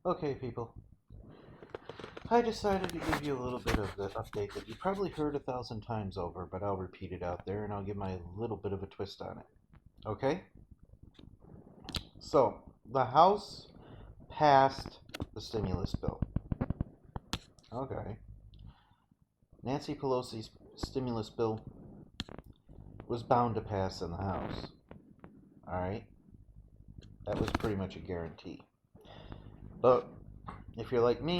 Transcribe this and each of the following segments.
Okay, people. I decided to give you a little bit of the update that you probably heard 1,000 times over, but I'll repeat it out there and I'll give my little bit of a twist on it. Okay? So, the House passed the stimulus bill. Okay. Nancy Pelosi's stimulus bill was bound to pass in the House. Alright? That was pretty much a guarantee. But if you're like me,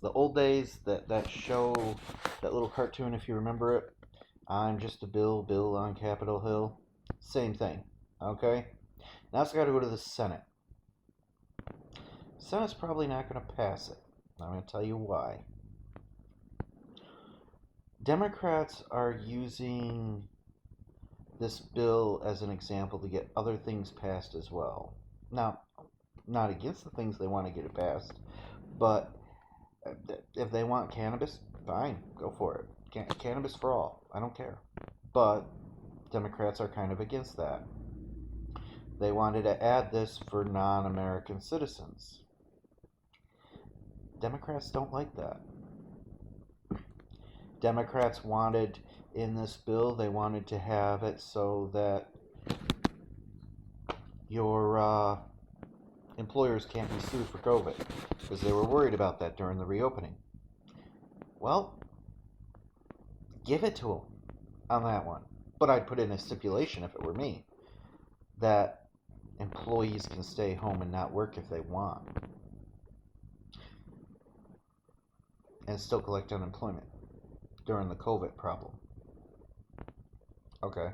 the old days, that show, that little cartoon, if you remember it, I'm just a Bill on Capitol Hill. Same thing. Okay? Now it's got to go to the Senate. Senate's probably not going to pass it. I'm going to tell you why. Democrats are using this bill as an example to get other things passed as well. Now, not against the things they want to get it passed, but if they want cannabis, fine, go for it. Cannabis for all. I don't care. But Democrats are kind of against that. They wanted to add this for non-American citizens. Democrats don't like that. Democrats wanted, in this bill, they wanted to have it so that your employers can't be sued for COVID, because they were worried about that during the reopening. Well, give it to them on that one. But I'd put in a stipulation, if it were me, that employees can stay home and not work if they want, and still collect unemployment during the COVID problem. Okay.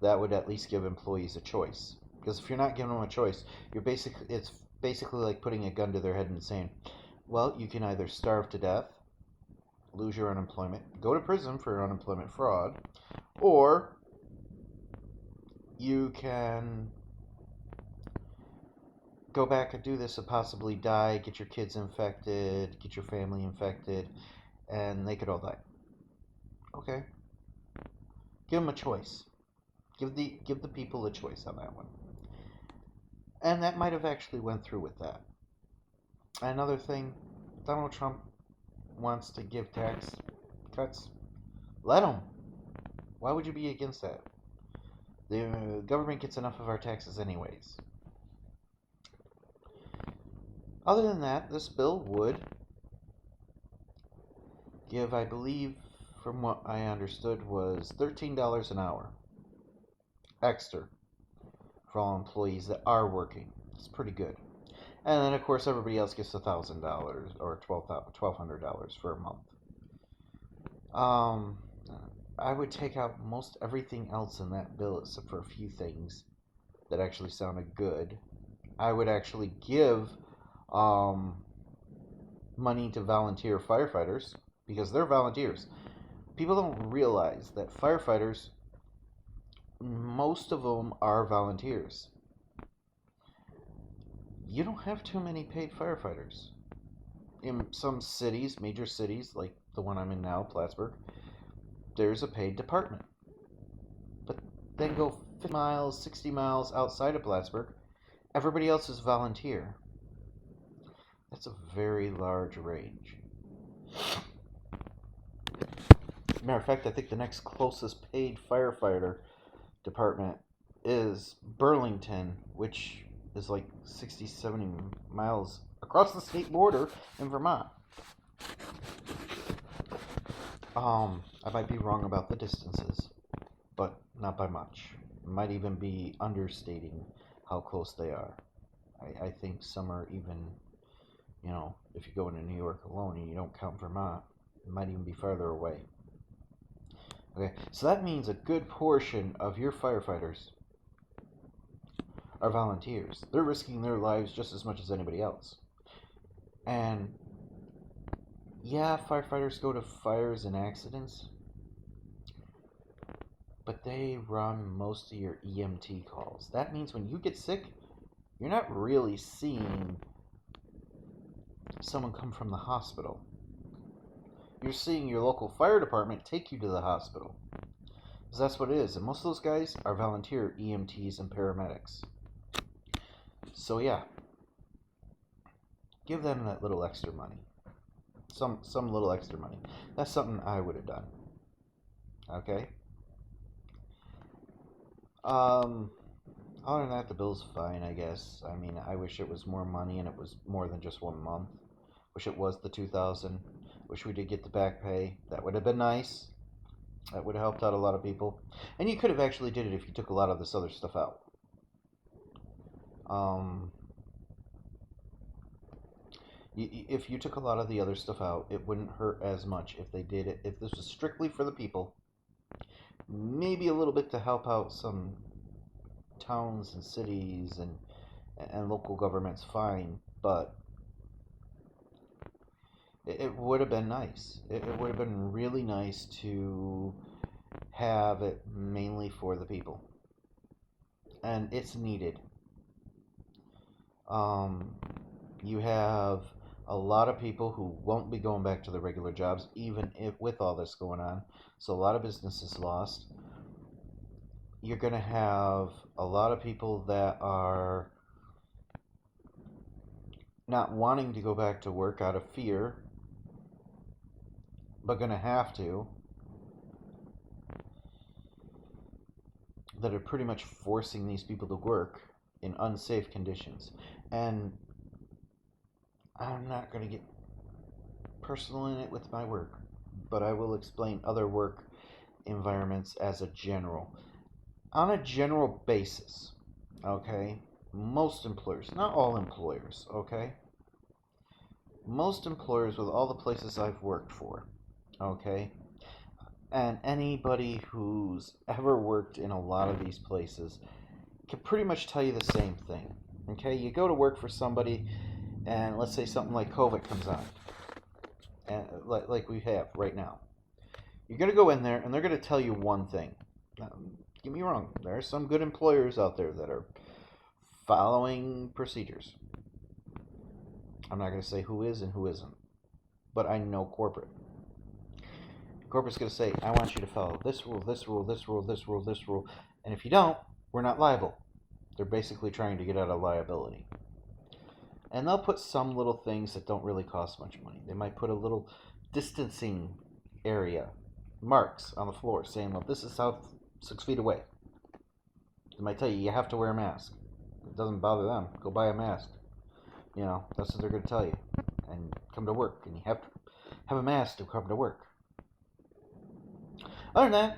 That would at least give employees a choice. Because if you're not giving them a choice, it's basically like putting a gun to their head and saying, well, you can either starve to death, lose your unemployment, go to prison for unemployment fraud, or you can go back and do this and possibly die, get your kids infected, get your family infected, and they could all die. Okay. Give them a choice. Give the people a choice on that one. And that might have actually went through with that. Another thing, Donald Trump wants to give tax cuts. Let him. Why would you be against that? The government gets enough of our taxes anyways. Other than that, this bill would give, I believe, from what I understood, was $13 an hour extra for all employees that are working. It's pretty good. And then, of course, everybody else gets $1,000 or $1,200 for a month. I would take out most everything else in that bill except for a few things that actually sounded good. I would actually give money to volunteer firefighters because they're volunteers. People don't realize that firefighters, most of them are volunteers. You don't have too many paid firefighters. In some cities, major cities, like the one I'm in now, Plattsburgh, there's a paid department. But then go 50 miles, 60 miles outside of Plattsburgh, everybody else is volunteer. That's a very large range. Matter of fact, I think the next closest paid firefighter department is Burlington, which is like 60, 70 miles across the state border in Vermont. I might be wrong about the distances, but not by much. Might even be understating how close they are. I think some are even, if you go into New York alone and you don't count Vermont, it might even be farther away. Okay, so that means a good portion of your firefighters are volunteers. They're risking their lives just as much as anybody else. And yeah, firefighters go to fires and accidents, but they run most of your EMT calls. That means when you get sick, you're not really seeing someone come from the hospital. You're seeing your local fire department take you to the hospital. Because that's what it is. And most of those guys are volunteer EMTs and paramedics. So yeah. give them that little extra money. Some little extra money. That's something I would have done. Okay? Other than that, the bill's fine, I guess. I mean, I wish it was more money and it was more than just 1 month. Wish it was the 2,000. Wish we did get the back pay. That would have been nice. That would have helped out a lot of people. And you could have actually did it if you took a lot of this other stuff out. If you took a lot of the other stuff out, it wouldn't hurt as much if they did it. If this was strictly for the people, maybe a little bit to help out some towns and cities and local governments, fine, but it would have been nice. It would have been really nice to have it mainly for the people. And it's needed. You have a lot of people who won't be going back to their regular jobs, even if with all this going on. So a lot of businesses lost. You're going to have a lot of people that are not wanting to go back to work out of fear, but going to have to, that are pretty much forcing these people to work in unsafe conditions. And I'm not going to get personal in it with my work, but I will explain other work environments as a general. On a general basis, okay, most employers, not all employers, okay, most employers with all the places I've worked for, okay, and anybody who's ever worked in a lot of these places can pretty much tell you the same thing, okay? You go to work for somebody, and let's say something like COVID comes on, and like we have right now. You're going to go in there, and they're going to tell you one thing. Get me wrong, there are some good employers out there that are following procedures. I'm not going to say who is and who isn't, but I know corporate. Corporate's going to say, I want you to follow this rule, this rule, this rule, this rule, this rule, and if you don't, we're not liable. They're basically trying to get out of liability. And they'll put some little things that don't really cost much money. They might put a little distancing area, marks on the floor saying, well, this is how 6 feet away. They might tell you, you have to wear a mask. It doesn't bother them. Go buy a mask. You know, that's what they're going to tell you. And come to work. And you have to have a mask to come to work. Other than that,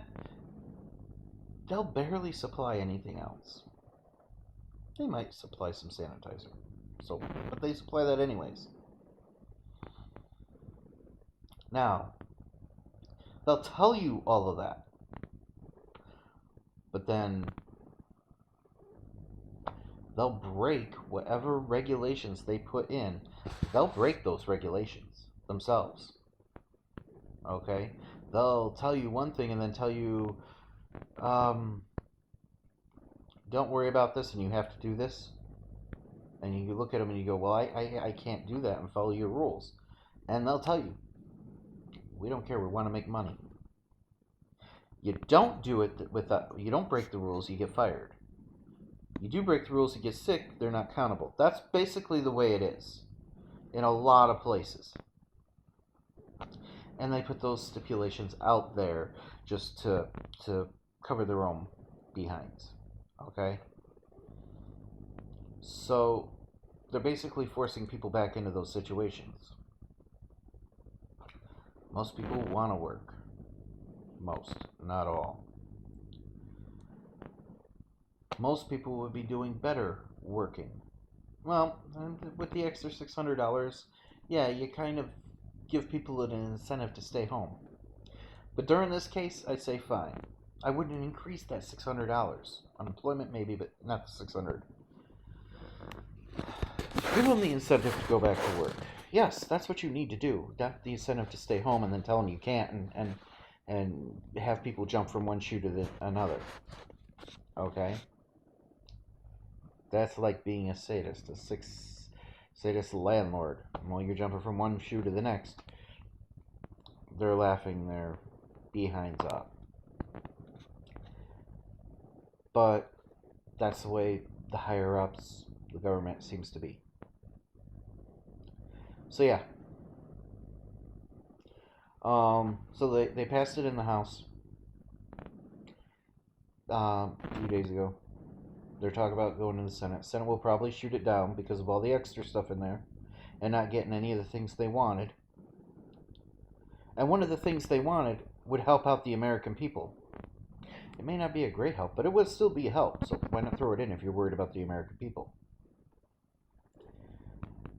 they'll barely supply anything else. They might supply some sanitizer. But they supply that anyways. Now, they'll tell you all of that. But then they'll break whatever regulations they put in. They'll break those regulations themselves. Okay? They'll tell you one thing and then tell you, don't worry about this and you have to do this. And you look at them and you go, well, I can't do that and follow your rules. And they'll tell you, we don't care, we want to make money. You don't do it with that, you don't break the rules, you get fired. You do break the rules, you get sick, they're not countable. That's basically the way it is in a lot of places. And they put those stipulations out there just to cover their own behinds. Okay? So they're basically forcing people back into those situations. Most people want to work. Most, not all. Most people would be doing better working. Well, with the extra $600, yeah, you kind of give people an incentive to stay home. But during this case, I'd say fine. I wouldn't increase that $600. Unemployment maybe, but not the $600. Give them the incentive to go back to work. Yes, that's what you need to do. Not the incentive to stay home and then tell them you can't and have people jump from one shoe to another. Okay? That's like being a sadist, sadist landlord. Well, you're jumping from one shoe to the next. They're laughing their behinds up. But that's the way the higher ups, the government seems to be. So yeah. So they passed it in the House a few days ago. They're talking about going to the Senate. Senate will probably shoot it down because of all the extra stuff in there and not getting any of the things they wanted. And one of the things they wanted would help out the American people. It may not be a great help, but it would still be a help. So why not throw it in if you're worried about the American people?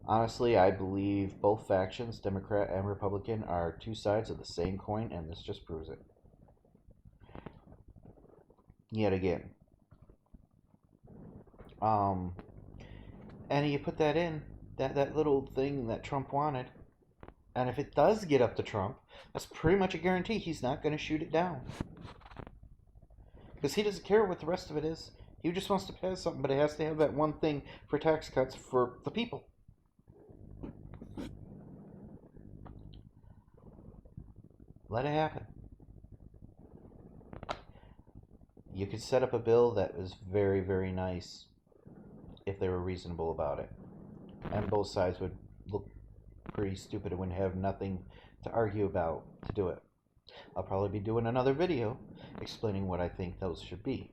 Honestly, I believe both factions, Democrat and Republican, are two sides of the same coin, and this just proves it. Yet again. And you put that in, that little thing that Trump wanted, and if it does get up to Trump, that's pretty much a guarantee he's not going to shoot it down. Because he doesn't care what the rest of it is. He just wants to pass something, but it has to have that one thing for tax cuts for the people. Let it happen. You could set up a bill that was very, very nice if they were reasonable about it. And both sides would look pretty stupid and wouldn't have nothing to argue about to do it. I'll probably be doing another video explaining what I think those should be.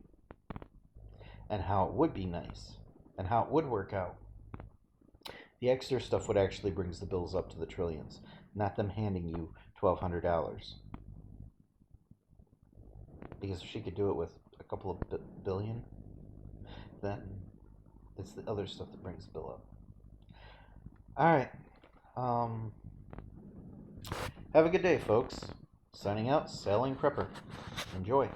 And how it would be nice. And how it would work out. The extra stuff would actually brings the bills up to the trillions, not them handing you $1,200. Because if she could do it with a couple of billion, then it's the other stuff that brings the bill up. Alright. Have a good day, folks. Signing out, Sailing Prepper. Enjoy.